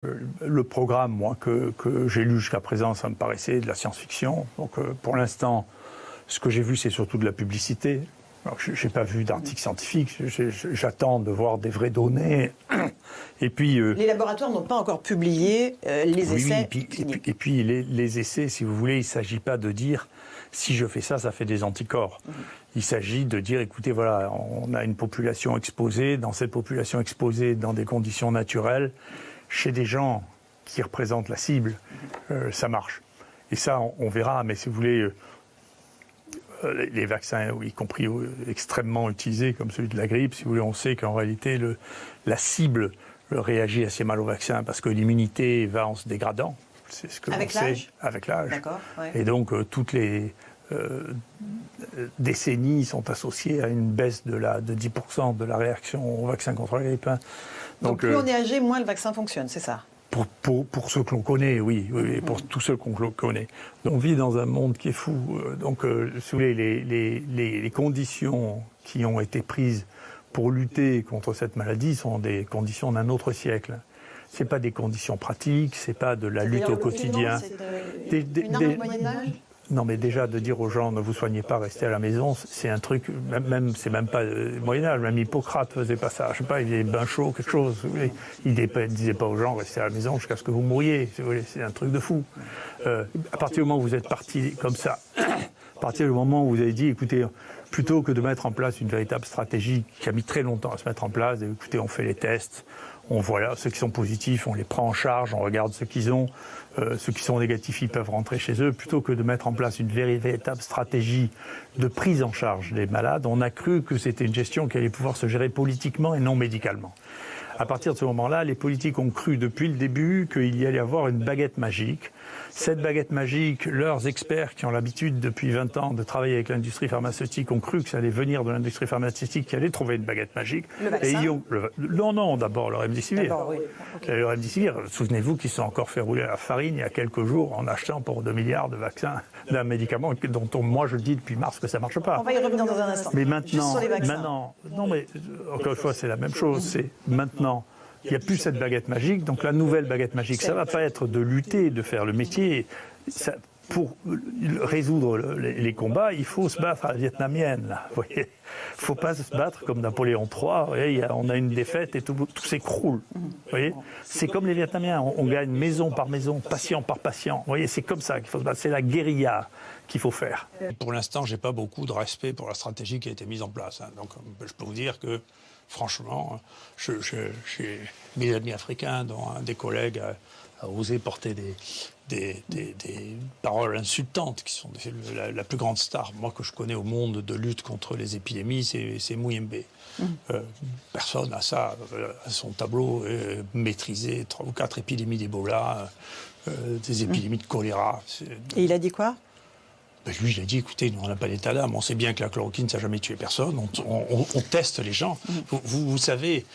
Le programme, moi, que j'ai lu jusqu'à présent, ça me paraissait de la science-fiction. Donc, pour l'instant, ce que j'ai vu, c'est surtout de la publicité. Je n'ai pas vu d'article scientifique. J'attends de voir des vraies données. Et puis, les laboratoires n'ont pas encore publié les essais cliniques. Et puis, les essais, si vous voulez, il ne s'agit pas de dire si je fais ça, ça fait des anticorps. Il s'agit de dire, écoutez, voilà, on a une population exposée. Dans cette population exposée, dans des conditions naturelles, chez des gens qui représentent la cible, ça marche. Et ça, on verra. Mais si vous voulez, les vaccins, y compris extrêmement utilisés, comme celui de la grippe, si vous voulez, on sait qu'en réalité, la cible réagit assez mal au vaccin parce que l'immunité va en se dégradant. C'est ce que avec l'âge. Avec l'âge. D'accord. Ouais. Et donc, toutes les décennies sont associées à une baisse de 10% de la réaction au vaccin contre la grippe. Donc plus on est âgé, moins le vaccin fonctionne, c'est ça? Pour ceux que l'on connaît, oui, pour tous ceux qu'on connaît. On vit dans un monde qui est fou. Donc, si vous voulez, les conditions qui ont été prises pour lutter contre cette maladie sont des conditions d'un autre siècle. C'est pas des conditions pratiques, c'est pas de la lutte au quotidien. Une arme du Moyen-Âge ? Non, mais déjà, de dire aux gens, ne vous soignez pas, restez à la maison, c'est un truc, c'est même pas Moyen-Âge, même Hippocrate faisait pas ça. Je sais pas, il faisait bain chaud, quelque chose. Il disait pas aux gens, restez à la maison jusqu'à ce que vous mouriez. C'est un truc de fou. À partir du moment où vous êtes parti comme ça, à partir du moment où vous avez dit, écoutez, plutôt que de mettre en place une véritable stratégie qui a mis très longtemps à se mettre en place, écoutez, on fait les tests, on voit là, ceux qui sont positifs, on les prend en charge, on regarde ceux qu'ils ont. Ceux qui sont négatifs, ils peuvent rentrer chez eux. Plutôt que de mettre en place une véritable stratégie de prise en charge des malades, on a cru que c'était une gestion qui allait pouvoir se gérer politiquement et non médicalement. À partir de ce moment-là, les politiques ont cru depuis le début qu'il y allait avoir une baguette magique. Cette baguette magique, leurs experts qui ont l'habitude depuis 20 ans de travailler avec l'industrie pharmaceutique ont cru que ça allait venir de l'industrie pharmaceutique qui allait trouver une baguette magique. Le vaccin ? Non, d'abord le remdesivir. D'abord, oui. Okay. Le remdesivir, souvenez-vous qu'ils sont encore fait rouler à la farine il y a quelques jours en achetant pour 2 milliards de vaccins d'un médicament dont moi je dis depuis mars que ça ne marche pas. On va y revenir dans un instant. Mais maintenant, juste sur les vaccins. Non mais encore une fois c'est la même chose, c'est maintenant. Il n'y a plus cette baguette magique, donc la nouvelle baguette magique, ça ne va pas être de lutter, de faire le métier. Ça, pour résoudre les combats, il faut se battre à la vietnamienne. Il ne faut pas se battre comme Napoléon III. Voyez, on a une défaite et tout s'écroule. C'est comme les Vietnamiens, on gagne maison par maison, patient par patient. Voyez, c'est comme ça qu'il faut se battre. C'est la guérilla qu'il faut faire. Pour l'instant, je n'ai pas beaucoup de respect pour la stratégie qui a été mise en place. Donc, je peux vous dire que franchement, j'ai mes amis africains, dont un des collègues a osé porter des paroles insultantes, qui sont la plus grande star, moi, que je connais au monde de lutte contre les épidémies, c'est Muyembe. Personne n'a ça à son tableau, maîtriser 3 ou 4 épidémies d'Ebola, des épidémies de choléra. Et il a dit quoi ? Lui, il a dit, écoutez, nous, on n'a pas d'état d'âme, on sait bien que la chloroquine, ça n'a jamais tué personne, on teste les gens. Vous savez,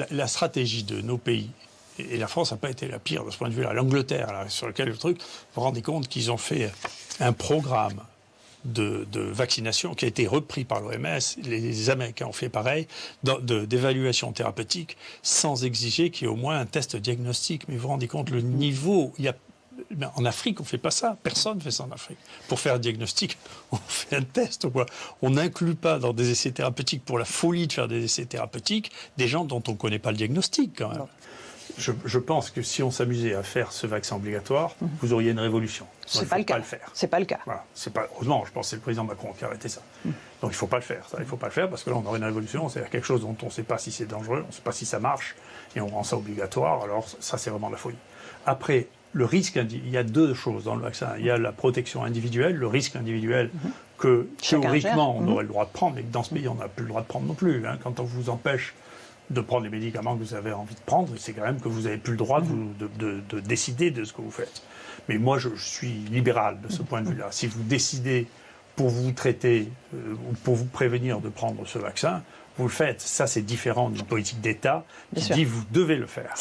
la stratégie de nos pays, et la France n'a pas été la pire de ce point de vue-là, l'Angleterre, là, sur lequel le truc, vous vous rendez compte qu'ils ont fait un programme de vaccination qui a été repris par l'OMS, les Américains ont fait pareil, d'évaluation thérapeutique, sans exiger qu'il y ait au moins un test diagnostique. Mais vous vous rendez compte, le niveau, il y a... En Afrique, on ne fait pas ça. Personne ne fait ça en Afrique. Pour faire un diagnostic, on fait un test. On n'inclut pas dans des essais thérapeutiques, pour la folie de faire des essais thérapeutiques, des gens dont on ne connaît pas le diagnostic, quand même. Je pense que si on s'amusait à faire ce vaccin obligatoire, vous auriez une révolution. C'est pas le cas. C'est pas le cas. Voilà. Heureusement, je pense que c'est le président Macron qui a arrêté ça. Donc il ne faut pas le faire. Il ne faut pas le faire parce que là, on aurait une révolution. C'est quelque chose dont on ne sait pas si c'est dangereux, on ne sait pas si ça marche, et on rend ça obligatoire. Alors ça, c'est vraiment de la folie. Après, le risque, il y a 2 choses dans le vaccin. Il y a la protection individuelle, le risque individuel que théoriquement on aurait le droit de prendre, mais que dans ce pays on n'a plus le droit de prendre non plus. Quand on vous empêche de prendre les médicaments que vous avez envie de prendre, c'est quand même que vous n'avez plus le droit de décider de ce que vous faites. Mais moi je suis libéral de ce point de vue-là. Si vous décidez pour vous traiter ou pour vous prévenir de prendre ce vaccin, vous le faites. Ça c'est différent d'une politique d'État qui dit vous devez le faire.